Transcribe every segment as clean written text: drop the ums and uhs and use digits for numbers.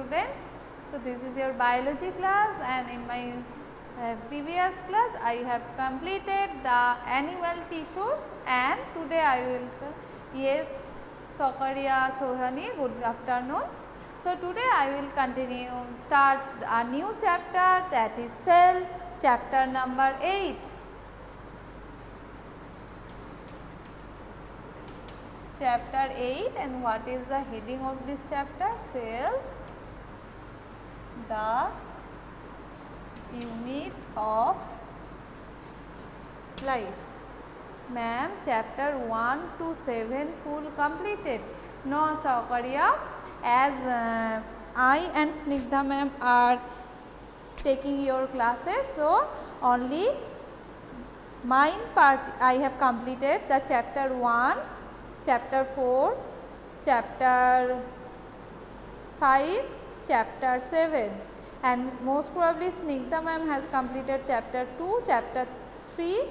students. So, this is your biology class, and in my previous class I have completed the animal tissues, and today I will say yes Sakaria Sohani, good afternoon. So, today I will start a new chapter, that is cell, chapter number 8. Chapter 8, and what is the heading of this chapter? Cell, the unit of life. Ma'am, chapter 1 to 7 full completed. No, Sakaria, as I and Snigdha ma'am are taking your classes, so only mine part I have completed the chapter 1, chapter 4, chapter 5, chapter 7, and most probably Snigdha ma'am has completed chapter 2, chapter 3,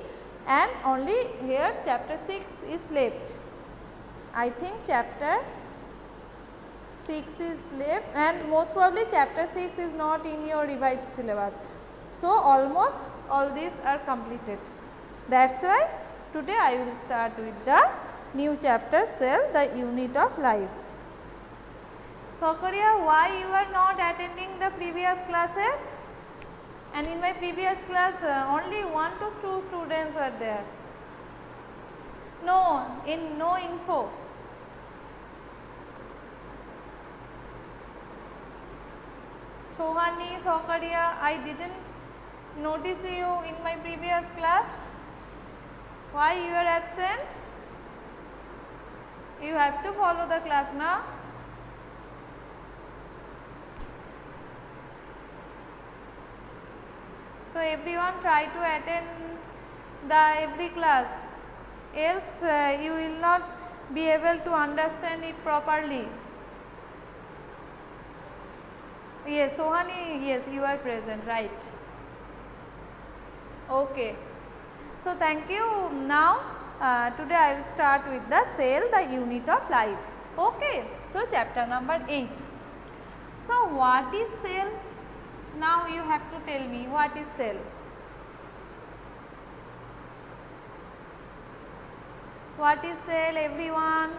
and only here chapter 6 is left. I think chapter 6 is left, and most probably chapter 6 is not in your revised syllabus. So, almost all these are completed. That is why today I will start with the new chapter, cell, the unit of life. Sakaria, why you are not attending the previous classes? And in my previous class only 1 to 2 students were there. No info. Sohani, Sakaria, I didn't notice you in my previous class. Why you are absent? You have to follow the class now. So, everyone try to attend every class, else you will not be able to understand it properly. Yes, Sohani, yes, you are present, right. Okay. So, thank you. Now, today I will start with the cell, the unit of life. Okay. So, chapter number 8. So, what is cell? Now, you have to tell me what is cell. What is cell, everyone?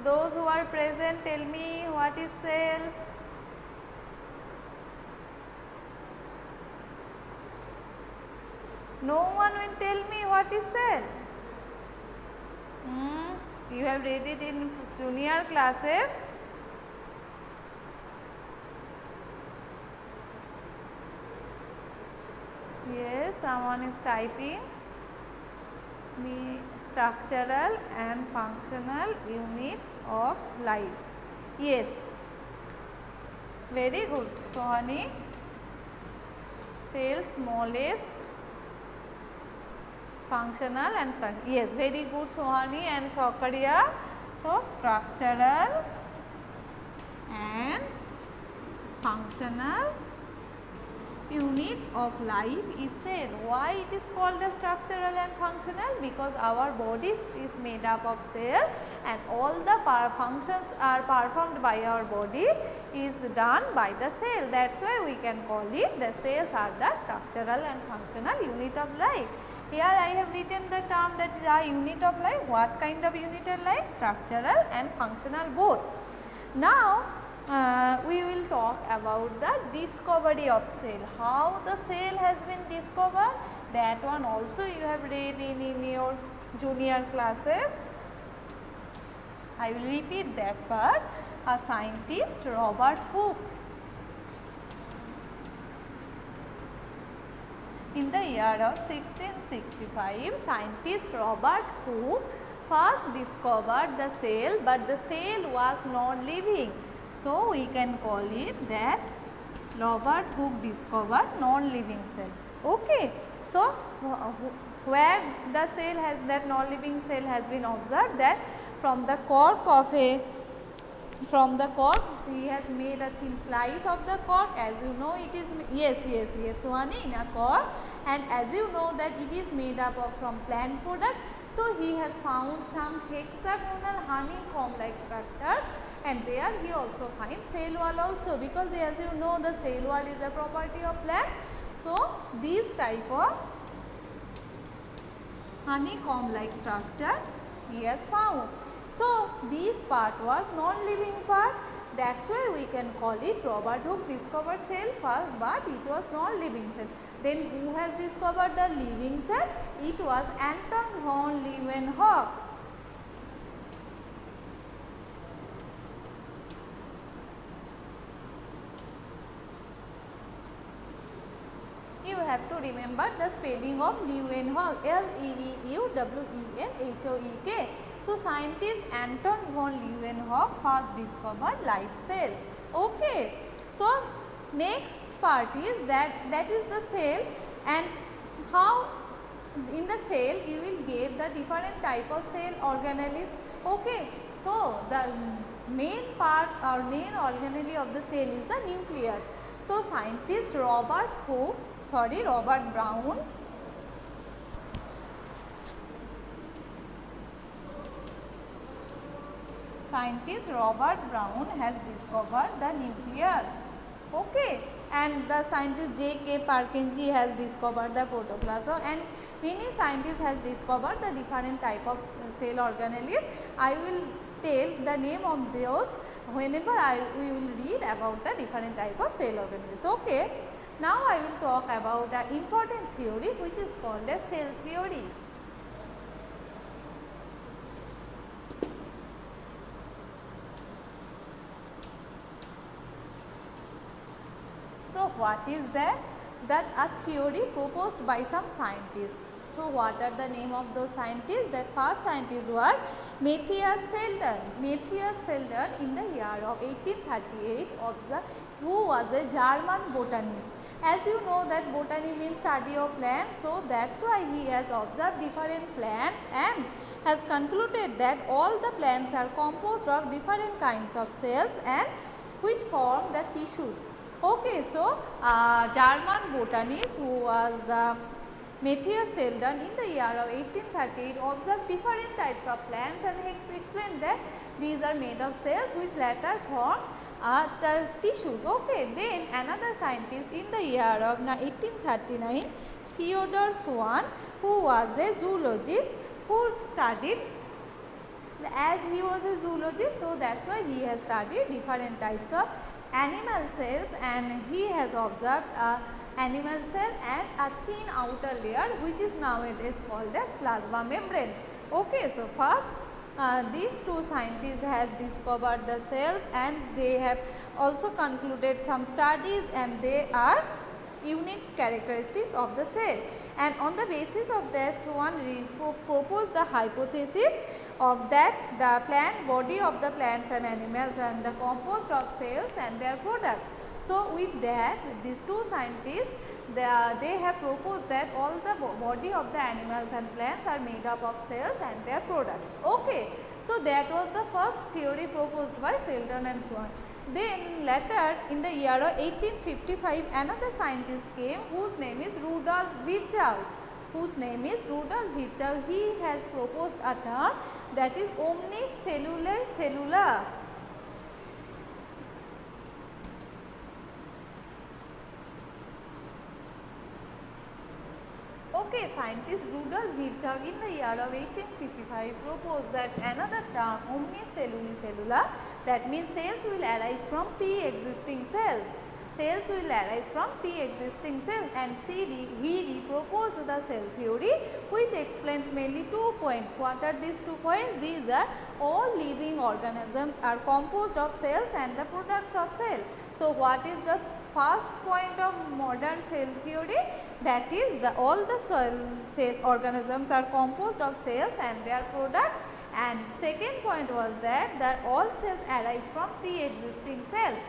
Those who are present, tell me what is cell. No one will tell me what is cell. You have read it in junior classes. Yes, someone is typing. Structural and functional unit of life. Yes, very good, Sohani. Cell, smallest, functional and structural. Yes, very good, Sohani and Sakaria. So, structural and functional unit of life is cell. Why it is called the structural and functional? Because our body is made up of cell, and all the functions are performed by our body is done by the cell. That is why we can call it, the cells are the structural and functional unit of life. Here I have written the term, that is a unit of life. What kind of unit of life? Structural and functional both. Now, we will talk about the discovery of cell. How the cell has been discovered, that one also you have read in your junior classes. I will repeat that part. A scientist, Robert Hooke, in the year of 1665, scientist Robert Hooke first discovered the cell, but the cell was not living. So, we can call it that Robert Hooke discovered non-living cell. Okay. So, where the cell has, that non-living cell has been observed, that from the cork of he has made a thin slice of the cork. As you know, it is, yes, Sohani, in a cork, and as you know that it is made up of from plant product. So, he has found some hexagonal honeycomb like structure, and there he also finds cell wall also, because as you know the cell wall is a property of plant. So this type of honeycomb like structure he has found. So this part was non-living part, that's why we can call it Robert Hooke discovered cell first, but it was non-living cell. Then who has discovered the living cell? It was Anton von Leeuwenhoek. You have to remember the spelling of Leeuwenhoek, L-E-E-U-W-E-N-H-O-E-K. So scientist Anton von Leeuwenhoek first discovered live cell. Okay. So next part is that is the cell, and how in the cell you will get the different type of cell organelles. Okay. So the main part or main organelle of the cell is the nucleus. So scientist Robert Brown has discovered the nucleus. Okay, and the scientist J.K. Purkinje has discovered the protoplasm, and many scientists has discovered the different type of cell organelles. I will tell the name of those whenever we will read about the different type of cell organelles. Okay. Now I will talk about the important theory which is called as cell theory. So what is that? That a theory proposed by some scientists. So what are the name of those scientists? That first scientist was Matthias Selden. Matthias Selden in the year of 1838 observed, who was a German botanist. As you know that botany means study of plants, so that's why he has observed different plants and has concluded that all the plants are composed of different kinds of cells and which form the tissues. Okay, so German botanist who was the Matthias Selden in the year of 1838 observed different types of plants and he explained that these are made of cells which later form the tissues. Okay, then another scientist in the year of 1839, Theodor Schwann, who was a zoologist who studied, as he was a zoologist, so that's why he has studied different types of animal cells, and he has observed animal cell and a thin outer layer which is nowadays called as plasma membrane. Okay, so first these two scientists has discovered the cells and they have also concluded some studies and they are unique characteristics of the cell, and on the basis of this one proposed the hypothesis of that the plant body of the plants and animals and the composed of cells and their products. So with that these two scientists they have proposed that all the body of the animals and plants are made up of cells and their products. Okay. So that was the first theory proposed by Selden and Schwann. Then later in the year of 1855 another scientist came whose name is Rudolf Virchow. He has proposed a term that is omnicellular cellula. Okay, scientist Rudolf Virchow in the year of 1855 proposed that another term omnicellular cellula, that means cells will arise from pre-existing cells. Cells will arise from pre-existing cells, and he proposed the cell theory which explains mainly 2 points. What are these 2 points? These are all living organisms are composed of cells and the products of cell. So what is the first point of modern cell theory? That is all the cell organisms are composed of cells and their products, and second point was that all cells arise from pre-existing cells.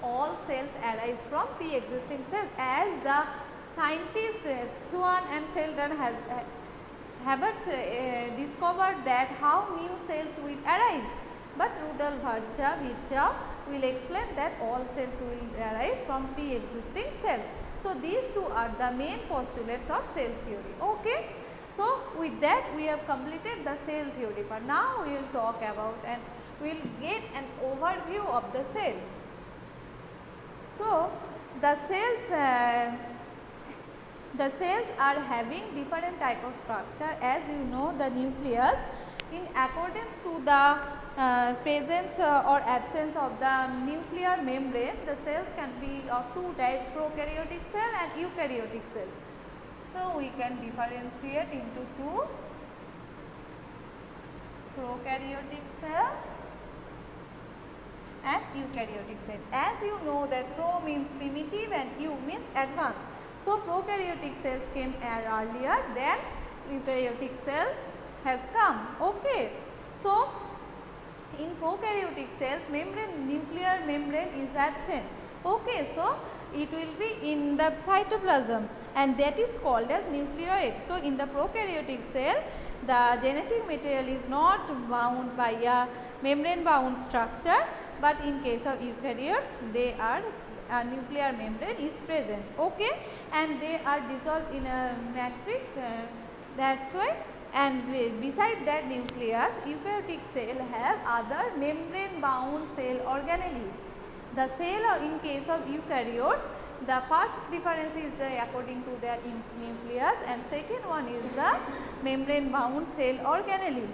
All cells arise from pre-existing cells, as the scientists Schwann and Selden haven't discovered that how new cells will arise, but Rudolf Virchow will explain that all cells will arise from pre-existing cells. So these two are the main postulates of cell theory. Okay. So with that we have completed the cell theory part. Now we will talk about and we will get an overview of the cell. So, the cells are having different type of structure. As you know, the nucleus, in accordance to the presence or absence of the nuclear membrane, the cells can be of two types, prokaryotic cell and eukaryotic cell. So, we can differentiate into two, prokaryotic cell and eukaryotic cell. As you know that pro means primitive and eu means advanced. So, prokaryotic cells came earlier than eukaryotic cells has come. Okay. So, in prokaryotic cells, nuclear membrane is absent. Okay. So, it will be in the cytoplasm and that is called as nucleoid. So, in the prokaryotic cell, the genetic material is not bound by a membrane bound structure, but in case of eukaryotes, they are nuclear membrane is present. Okay, and they are dissolved in a matrix, that's why. And beside that nucleus, eukaryotic cell have other membrane bound cell organelle. The cell, or in case of eukaryotes, the first difference is according to their nucleus, and second one is the membrane bound cell organelle.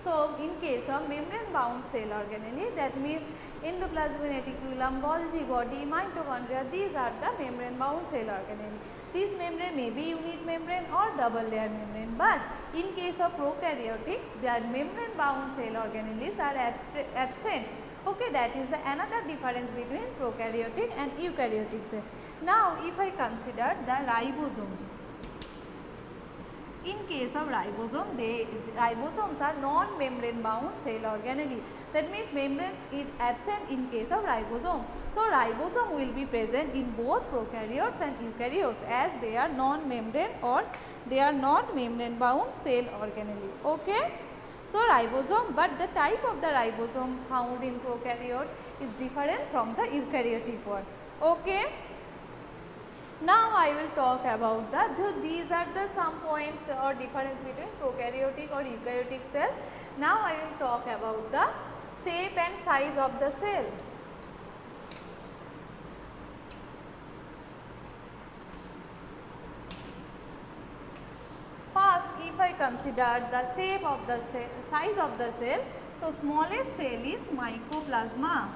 So, in case of membrane bound cell organelle, that means endoplasmic reticulum, Golgi body, mitochondria, these are the membrane bound cell organelle. This membrane may be unit membrane or double layer membrane, but in case of prokaryotics, their membrane bound cell organelles are absent. Okay, that is the another difference between prokaryotic and eukaryotic cell. Now, if I consider the ribosome. In case of ribosome, ribosomes are non-membrane bound cell organelle. That means membranes is absent in case of ribosome. So, ribosome will be present in both prokaryotes and eukaryotes as they are non-membrane or they are non-membrane bound cell organelle. Okay. So, ribosome, but the type of the ribosome found in prokaryote is different from the eukaryotic one. Okay. Now, I will talk about these are the some points or difference between prokaryotic or eukaryotic cell. Now, I will talk about the shape and size of the cell. First, if I consider the shape of the cell, size of the cell, so smallest cell is mycoplasma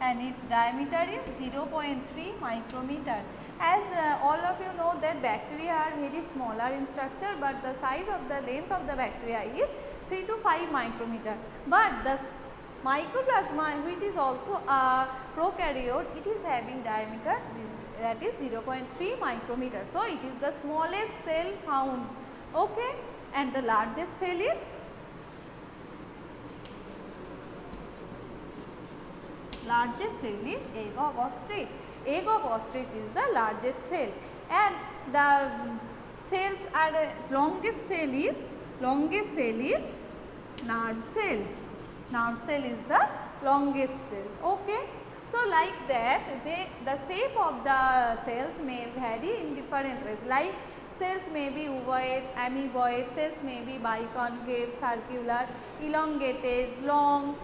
and its diameter is 0.3 micrometer. As all of you know that bacteria are very smaller in structure, but the size of the length of the bacteria is 3 to 5 micrometer. But the mycoplasma, which is also a prokaryote, it is having diameter that is 0.3 micrometer. So, it is the smallest cell found. Okay, and the largest cell is egg of ostrich. Egg of ostrich is the largest cell, and the cells are longest cell is nerve cell. Nerve cell is the longest cell. Okay. So, like that the shape of the cells may vary in different ways, like cells may be ovoid, amoeboid, cells may be biconcave, circular, elongated, long,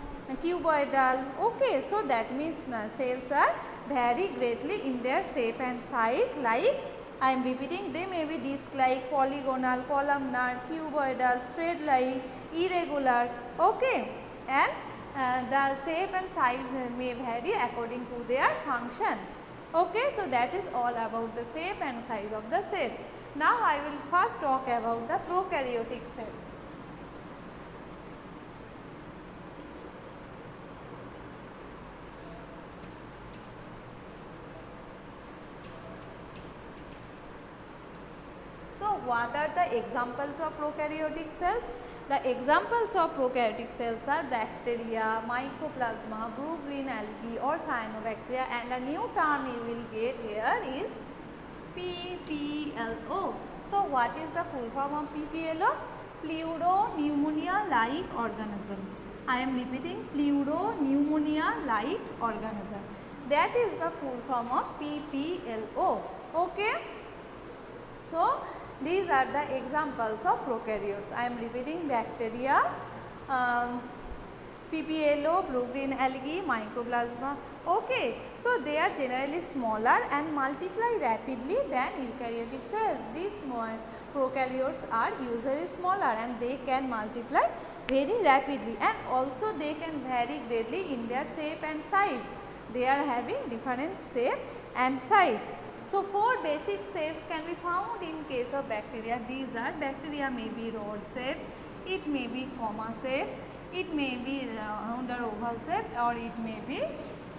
cuboidal. Okay, so that means cells are vary greatly in their shape and size, like I am repeating, they may be disc-like, polygonal, columnar, cuboidal, thread-like, irregular. Okay, and the shape and size may vary according to their function. Okay, so that is all about the shape and size of the cell. Now, I will first talk about the prokaryotic cell. So, what are the examples of prokaryotic cells? The examples of prokaryotic cells are bacteria, mycoplasma, blue-green algae or cyanobacteria, and a new term you will get here is PPLO. So, what is the full form of PPLO? Pleuropneumonia-like organism. I am repeating, pleuropneumonia-like organism. That is the full form of PPLO. Okay. So, These are the examples of prokaryotes. I am repeating: bacteria, PPLO, blue-green algae, mycoplasma. Okay, so they are generally smaller and multiply rapidly than eukaryotic cells. These prokaryotes are usually smaller and they can multiply very rapidly, and also they can vary greatly in their shape and size. They are having different shape and size. So, 4 basic shapes can be found in case of bacteria. These are: bacteria may be rod shaped, it may be comma shaped, it may be round or oval shape, or it may be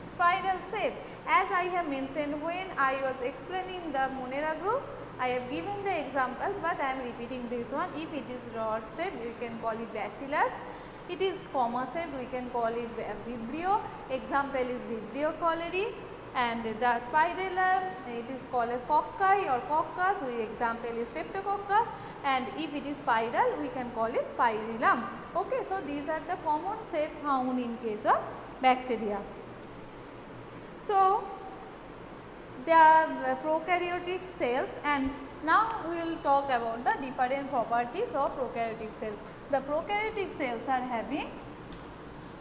spiral shape. As I have mentioned when I was explaining the Monera group, I have given the examples, but I am repeating this one. If it is rod shape, we can call it bacillus. It is comma shape, we can call it vibrio. Example is Vibrio cholerae. And the spirillum, it is called as cocci or coccus. Example is Streptococcus. And if it is spiral, we can call it spirillum. Okay, so these are the common shape found in case of bacteria. So the prokaryotic cells, and now we will talk about the different properties of prokaryotic cells. The prokaryotic cells are having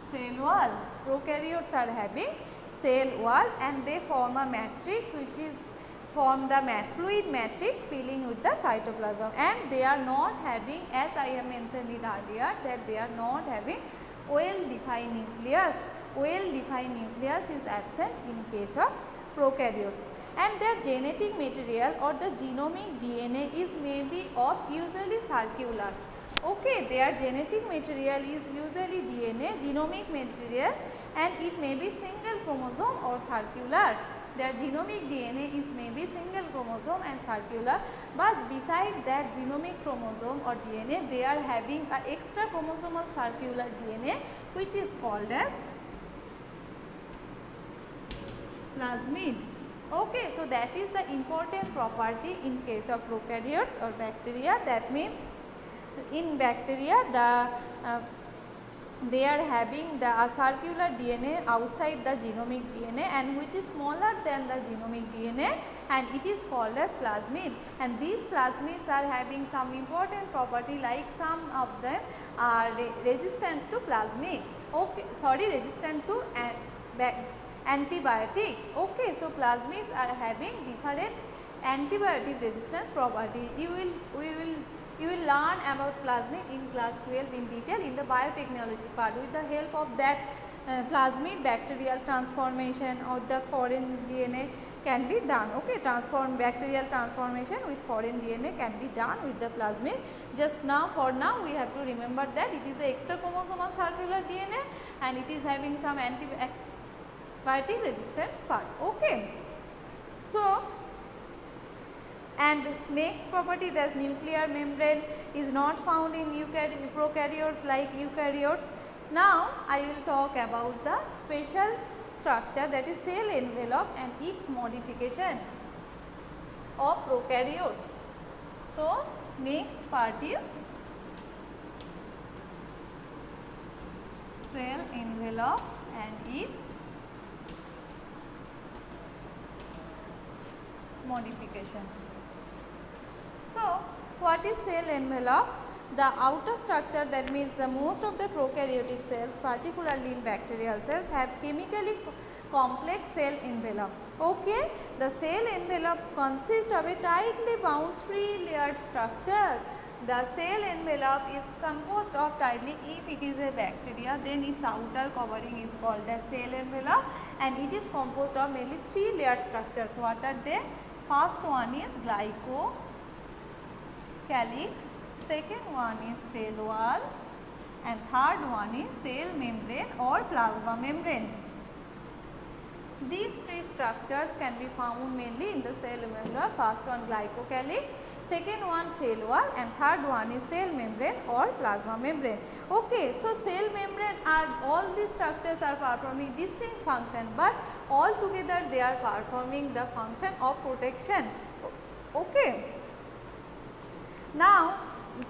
cell wall. Prokaryotes are having cell wall, and they form a matrix which is the fluid matrix filling with the cytoplasm, and they are not having, as I have mentioned it earlier, that they are not having well defined nucleus. Well defined nucleus is absent in case of prokaryotes, and their genetic material or the genomic DNA is maybe of usually circular. Okay, their genetic material is usually DNA, genomic material, and it may be single chromosome or circular. Their genomic DNA is maybe single chromosome and circular, but beside that genomic chromosome or DNA, they are having an extra chromosomal circular DNA which is called as plasmid. Okay, so that is the important property in case of prokaryotes or bacteria. That means in bacteria they are having the circular DNA outside the genomic DNA, and which is smaller than the genomic DNA, and it is called as plasmid. And these plasmids are having some important property, like some of them are resistant to plasmid. Okay, sorry, resistant to antibiotic. Okay, so plasmids are having different antibiotic resistance property. You will learn about plasmid in class 12 in detail in the biotechnology part. With the help of that plasmid, bacterial transformation or the foreign DNA can be done. Okay, bacterial transformation with foreign DNA can be done with the plasmid. Just now, for now, we have to remember that it is a extra chromosomal circular DNA, and it is having some antibiotic resistance part. Okay, so. And next property, that nuclear membrane is not found in prokaryotes like eukaryotes. Now I will talk about the special structure, that is cell envelope and its modification of prokaryotes. So next part is cell envelope and its modification. So what is cell envelope? The outer structure, that means the most of the prokaryotic cells, particularly in bacterial cells, have chemically complex cell envelope. Okay, the cell envelope consists of a tightly bound 3-layered structure. The cell envelope is composed of tightly, if it is a bacteria, then its outer covering is called as cell envelope, and it is composed of mainly 3-layered structures. What are they? First one is glycocalyx, second one is cell wall, and third one is cell membrane or plasma membrane. These 3 structures can be found mainly in the cell envelope. First one glycocalyx, second one cell wall, and third one is cell membrane or plasma membrane. Okay, so cell membrane all these structures are performing distinct function, but all together they are performing the function of protection. Okay. Now,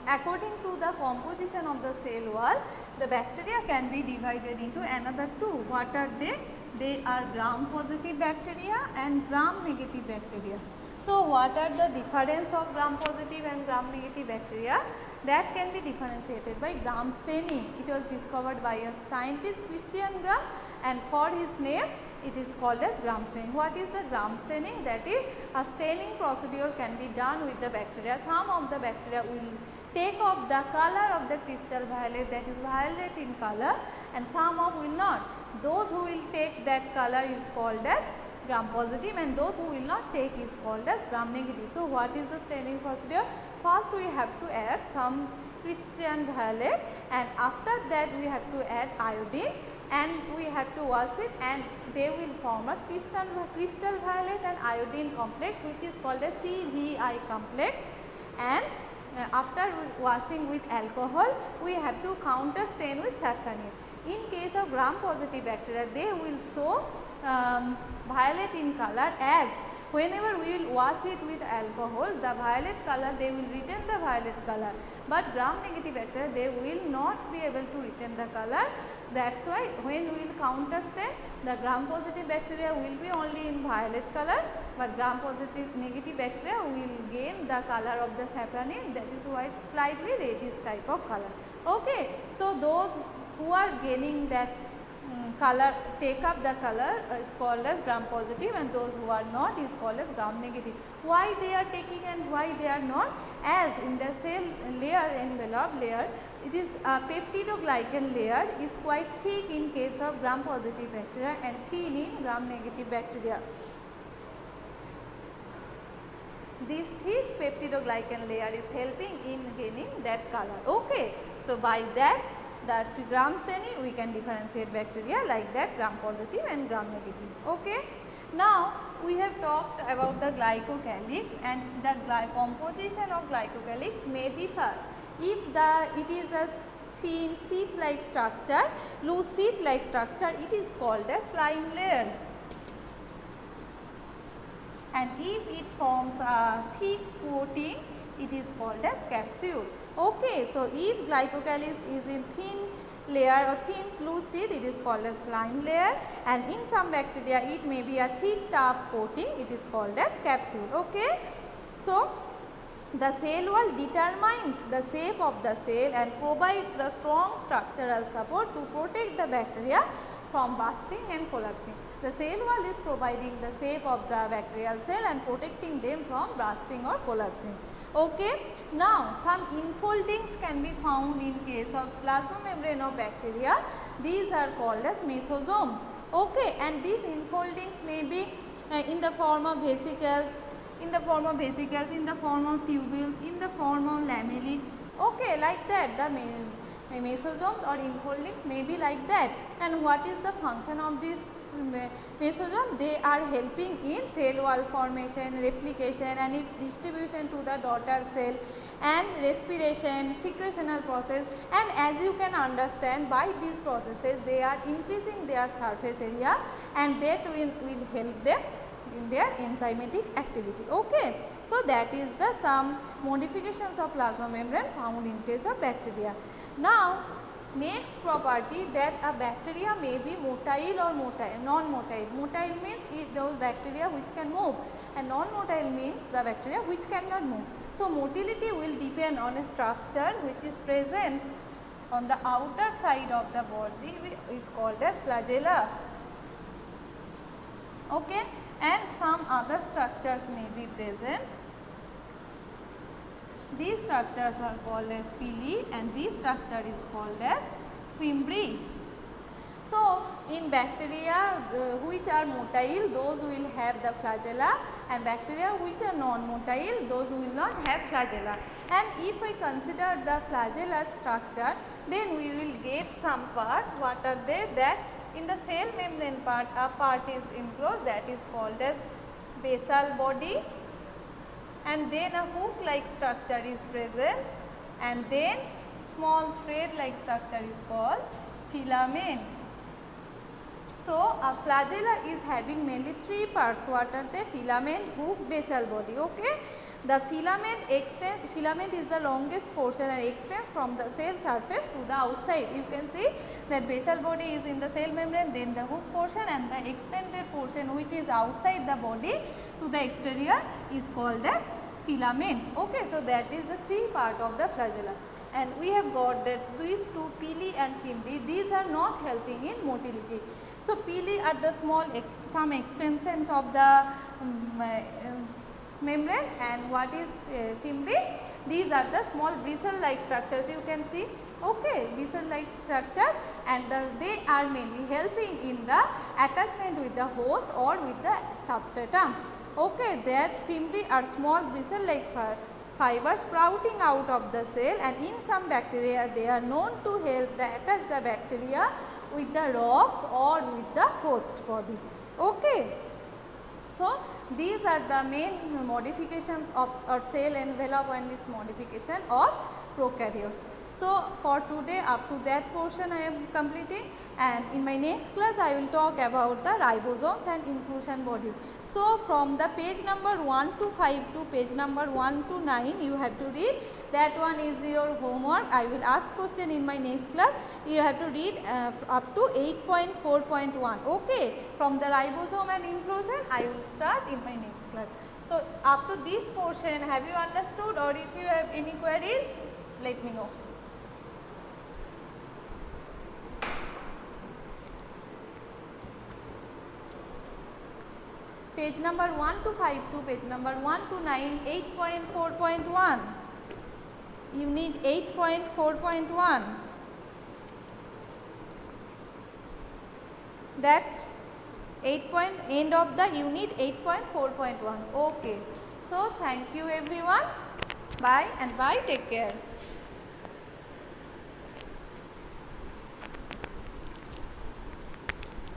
according to the composition of the cell wall, the bacteria can be divided into another 2. What are they? They are gram positive bacteria and gram negative bacteria. So what are the difference of gram positive and gram negative bacteria? That can be differentiated by gram staining. It was discovered by a scientist, Christian Gram, and for his name it is called as gram staining. What is the gram staining? That is, a staining procedure can be done with the bacteria. Some of the bacteria will take off the color of the crystal violet, that is violet in color, and some of will not. Those who will take that color is called as gram positive, and those who will not take is called as gram negative. So what is the staining procedure? First we have to add some Christian violet, and after that we have to add iodine, and we have to wash it, and they will form a crystal violet and iodine complex, which is called a CVI complex. And after washing with alcohol, we have to counter stain with safranin. In case of gram positive bacteria, they will show violet in color, as whenever we will wash it with alcohol, the violet color, they will retain the violet color, but gram negative bacteria, they will not be able to retain the color. That is why when we will counter stain, the gram positive bacteria will be only in violet color, but gram positive negative bacteria will gain the color of the safranin, that is why it is slightly reddish type of color. Okay. So those who are gaining that color, take up the color, is called as gram positive, and those who are not is called as gram negative. Why they are taking and why they are not? As in the cell layer, envelope layer, it is a peptidoglycan layer is quite thick in case of gram positive bacteria and thin in gram negative bacteria. This thick peptidoglycan layer is helping in gaining that color. Okay. So by that, the gram staining we can differentiate bacteria like that, gram positive and gram negative. Okay. Now we have talked about the glycocalyx, and the composition of glycocalyx may differ. If it is a thin sheath like structure, loose sheath like structure, it is called as slime layer. And if it forms a thick coating, it is called as capsule. Okay. So if glycocalyx is in thin layer or thin loose sheath, it is called as slime layer, and in some bacteria it may be a thick tough coating, it is called as capsule. Okay. So the cell wall determines the shape of the cell and provides the strong structural support to protect the bacteria from bursting and collapsing. The cell wall is providing the shape of the bacterial cell and protecting them from bursting or collapsing. Okay. Now some infoldings can be found in case of plasma membrane of bacteria. These are called as mesosomes. Okay. And these infoldings may be in the form of vesicles, in the form of tubules, in the form of lamellae. Okay, like that the mesosomes or infoldings may be like that. And what is the function of this mesosome? They are helping in cell wall formation, replication, and its distribution to the daughter cell, and respiration, secretional process. And as you can understand, by these processes they are increasing their surface area, and that will help them in their enzymatic activity. Okay. So that is the some modifications of plasma membrane found in case of bacteria. Now next property, that a bacteria may be motile or non-motile. Motile means those bacteria which can move, and non-motile means the bacteria which cannot move. So motility will depend on a structure which is present on the outer side of the body, is called as flagella. Okay. And some other structures may be present. These structures are called as pili, and this structure is called as fimbriae. So in bacteria which are motile, those will have the flagella, and bacteria which are non-motile, those will not have flagella. And if we consider the flagella structure, then we will get some part. What are they? That in the cell membrane part, a part is enclosed, that is called as basal body, and then a hook like structure is present, and then small thread like structure is called filament. So a flagella is having mainly three parts. What are they? Filament, hook, basal body. Okay. The filament extends, filament is the longest portion and extends from the cell surface to the outside. You can see that basal body is in the cell membrane, then the hook portion, and the extended portion which is outside the body, to the exterior is called as filament. Okay, so that is the three part of the flagella. And we have got that these two pili and fimbriae, these are not helping in motility. So pili are the small some extensions of the membrane, and what is fimbriae? These are the small bristle like structures you can see. Okay, bristle like structure, and they are mainly helping in the attachment with the host or with the substratum. Okay, that fimbriae are small bristle like fibers sprouting out of the cell, and in some bacteria they are known to help attach the bacteria with the rocks or with the host body. Okay. So, these are the main modifications of cell envelope and its modification of prokaryotes. So, for today up to that portion I am completing, and in my next class I will talk about the ribosomes and inclusion body. So, from the page number 1 to 5 to page number 1 to 9 you have to read. That one is your homework. I will ask question in my next class. You have to read up to 8.4.1. Okay. From the ribosome and inclusion I will start in my next class. So, up to this portion have you understood, or if you have any queries, let me know. Page number 1 to 5 to page number 1 to 9, 8.4.1. You need 8.4.1. That end of the unit 8.4.1. Okay. So, thank you everyone. Bye and bye. Take care.